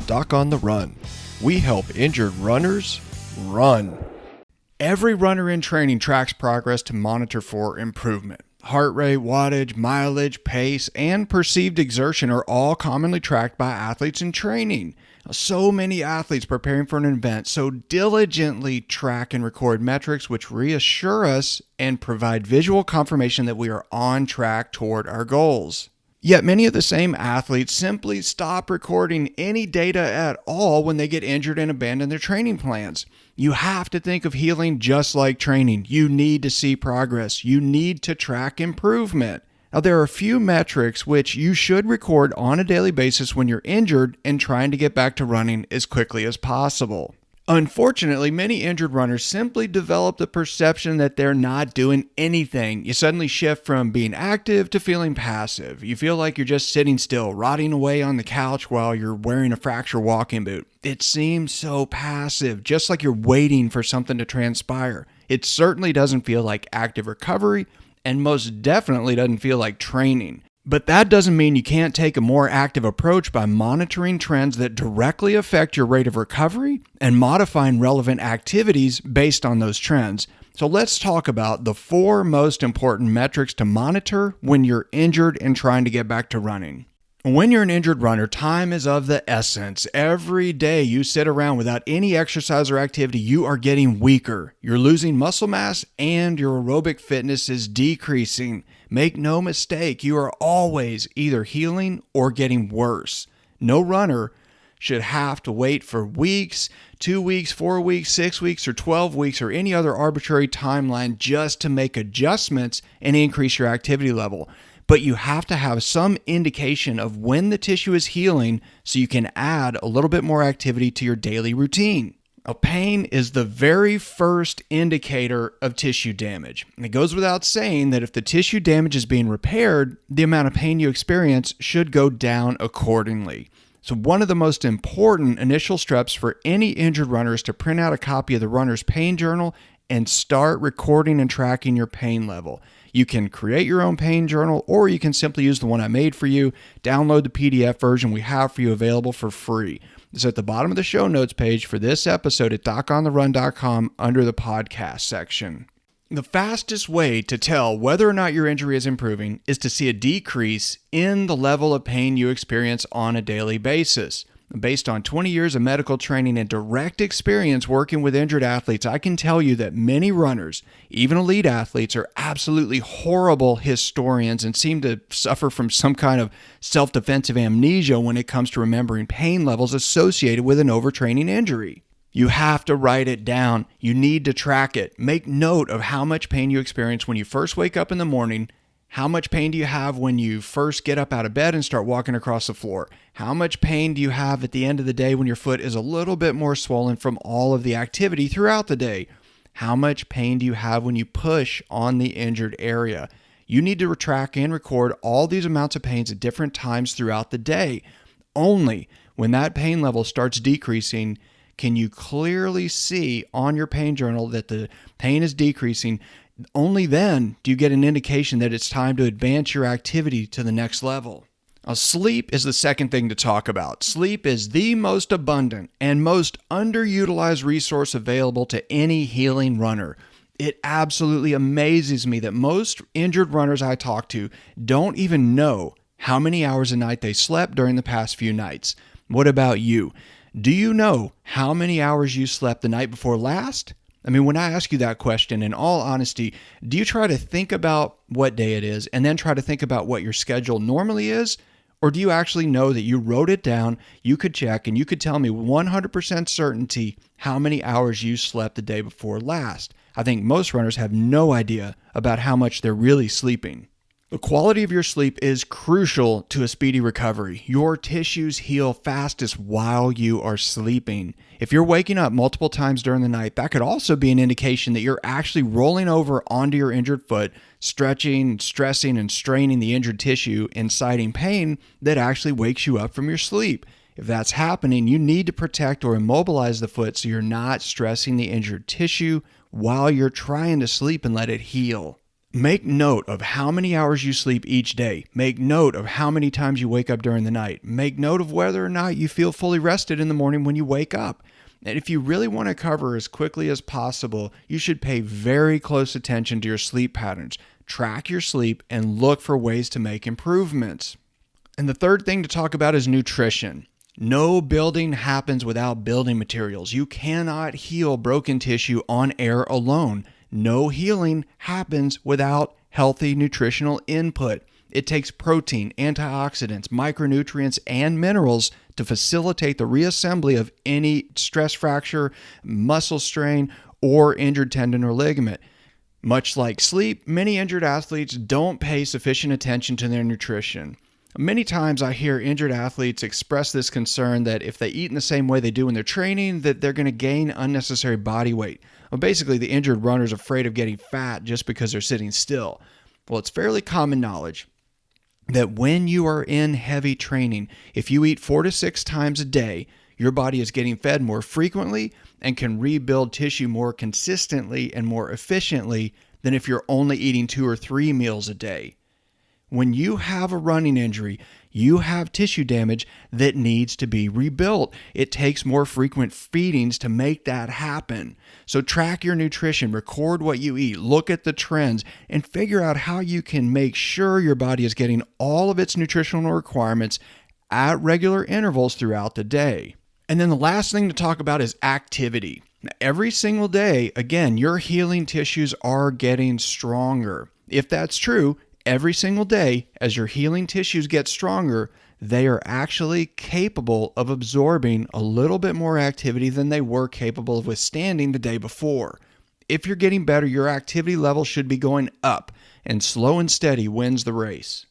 Doc on the Run. We help injured runners run. Every runner in training tracks progress to monitor for improvement. Heart rate, wattage, mileage, pace, and perceived exertion are all commonly tracked by athletes in training. So many athletes preparing for an event so diligently track and record metrics which reassure us and provide visual confirmation that we are on track toward our goals. Yet many of the same athletes simply stop recording any data at all when they get injured and abandon their training plans. You have to think of healing just like training. You need to see progress. You need to track improvement. Now, there are a few metrics which you should record on a daily basis when you're injured and trying to get back to running as quickly as possible. Unfortunately, many injured runners simply develop the perception that they're not doing anything. You suddenly shift from being active to feeling passive. You feel like you're just sitting still, rotting away on the couch while you're wearing a fracture walking boot. It seems so passive, just like you're waiting for something to transpire. It certainly doesn't feel like active recovery, and most definitely doesn't feel like training. But that doesn't mean you can't take a more active approach by monitoring trends that directly affect your rate of recovery and modifying relevant activities based on those trends. So let's talk about the 4 most important metrics to monitor when you're injured and trying to get back to running. When you're an injured runner, time is of the essence. Every day you sit around without any exercise or activity, you are getting weaker. You're losing muscle mass and your aerobic fitness is decreasing. Make no mistake, you are always either healing or getting worse. No runner should have to wait for weeks, 2 weeks, 4 weeks, 6 weeks, or 12 weeks, or any other arbitrary timeline just to make adjustments and increase your activity level. But you have to have some indication of when the tissue is healing so you can add a little bit more activity to your daily routine. Now, pain is the very first indicator of tissue damage. And it goes without saying that if the tissue damage is being repaired, the amount of pain you experience should go down accordingly. So one of the most important initial steps for any injured runner is to print out a copy of the runner's pain journal and start recording and tracking your pain level. You can create your own pain journal, or you can simply use the one I made for you. Download the PDF version we have for you available for free. It's at the bottom of the show notes page for this episode at docontherun.com under the podcast section. The fastest way to tell whether or not your injury is improving is to see a decrease in the level of pain you experience on a daily basis. Based on 20 years of medical training and direct experience working with injured athletes, I can tell you that many runners, even elite athletes, are absolutely horrible historians and seem to suffer from some kind of self-defensive amnesia when it comes to remembering pain levels associated with an overtraining injury. You have to write it down. You need to track it. Make note of how much pain you experience when you first wake up in the morning. How much pain do you have when you first get up out of bed and start walking across the floor? How much pain do you have at the end of the day when your foot is a little bit more swollen from all of the activity throughout the day? How much pain do you have when you push on the injured area? You need to track and record all these amounts of pains at different times throughout the day. Only when that pain level starts decreasing can you clearly see on your pain journal that the pain is decreasing. Only then do you get an indication that it's time to advance your activity to the next level. Now, sleep is the second thing to talk about. Sleep is the most abundant and most underutilized resource available to any healing runner. It absolutely amazes me that most injured runners I talk to don't even know how many hours a night they slept during the past few nights. What about you? Do you know how many hours you slept the night before last? I mean, when I ask you that question, in all honesty, do you try to think about what day it is and then try to think about what your schedule normally is? Or do you actually know that you wrote it down, you could check, and you could tell me with 100% certainty how many hours you slept the day before last? I think most runners have no idea about how much they're really sleeping. The quality of your sleep is crucial to a speedy recovery. Your tissues heal fastest while you are sleeping. If you're waking up multiple times during the night, that could also be an indication that you're actually rolling over onto your injured foot, stretching, stressing, and straining the injured tissue, inciting pain that actually wakes you up from your sleep. If that's happening, you need to protect or immobilize the foot so you're not stressing the injured tissue while you're trying to sleep and let it heal. Make note of how many hours you sleep each day. Make note of how many times you wake up during the night. Make note of whether or not you feel fully rested in the morning when you wake up. And if you really want to cover as quickly as possible, you should pay very close attention to your sleep patterns. Track your sleep and look for ways to make improvements. And the third thing to talk about is nutrition. No building happens without building materials. You cannot heal broken tissue on air alone. No healing happens without healthy nutritional input. It takes protein, antioxidants, micronutrients, and minerals to facilitate the reassembly of any stress fracture, muscle strain, or injured tendon or ligament. Much like sleep, many injured athletes don't pay sufficient attention to their nutrition. Many times I hear injured athletes express this concern that if they eat in the same way they do when they're training, that they're going to gain unnecessary body weight. Well, basically, the injured runner is afraid of getting fat just because they're sitting still. Well, it's fairly common knowledge that when you are in heavy training, if you eat 4 to 6 times a day, your body is getting fed more frequently and can rebuild tissue more consistently and more efficiently than if you're only eating 2 or 3 meals a day. When you have a running injury, you have tissue damage that needs to be rebuilt. It takes more frequent feedings to make that happen. So track your nutrition, record what you eat, look at the trends, and figure out how you can make sure your body is getting all of its nutritional requirements at regular intervals throughout the day. And then the last thing to talk about is activity. Now, every single day, again, your healing tissues are getting stronger. If that's true, every single day, as your healing tissues get stronger, they are actually capable of absorbing a little bit more activity than they were capable of withstanding the day before. If you're getting better, your activity level should be going up, and slow and steady wins the race.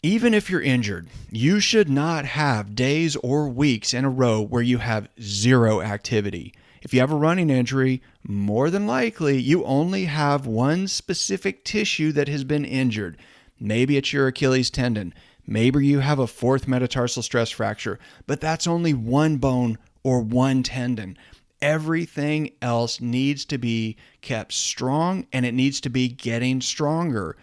Even if you're injured, you should not have days or weeks in a row where you have zero activity. If you have a running injury, more than likely you only have one specific tissue that has been injured. Maybe it's your Achilles tendon. Maybe you have a 4th metatarsal stress fracture, but that's only one bone or one tendon. Everything else needs to be kept strong, and it needs to be getting stronger.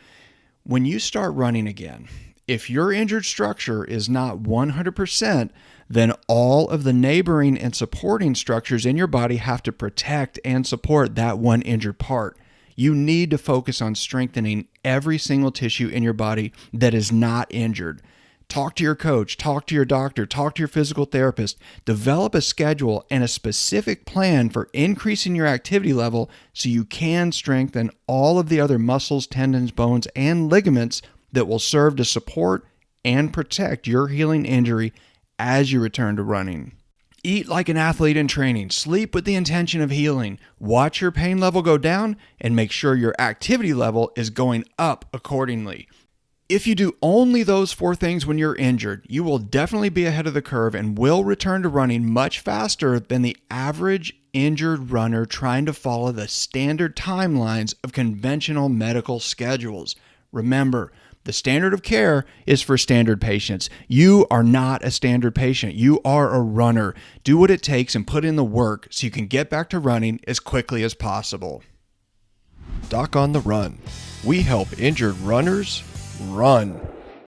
When you start running again, if your injured structure is not 100%, then all of the neighboring and supporting structures in your body have to protect and support that one injured part. You need to focus on strengthening every single tissue in your body that is not injured. Talk to your coach, talk to your doctor, talk to your physical therapist. Develop a schedule and a specific plan for increasing your activity level so you can strengthen all of the other muscles, tendons, bones, and ligaments that will serve to support and protect your healing injury as you return to running. Eat like an athlete in training. Sleep with the intention of healing. Watch your pain level go down and make sure your activity level is going up accordingly. If you do only those 4 things when you're injured, you will definitely be ahead of the curve and will return to running much faster than the average injured runner trying to follow the standard timelines of conventional medical schedules. Remember, the standard of care is for standard patients. You are not a standard patient. You are a runner. Do what it takes and put in the work so you can get back to running as quickly as possible. Doc on the Run. We help injured runners run.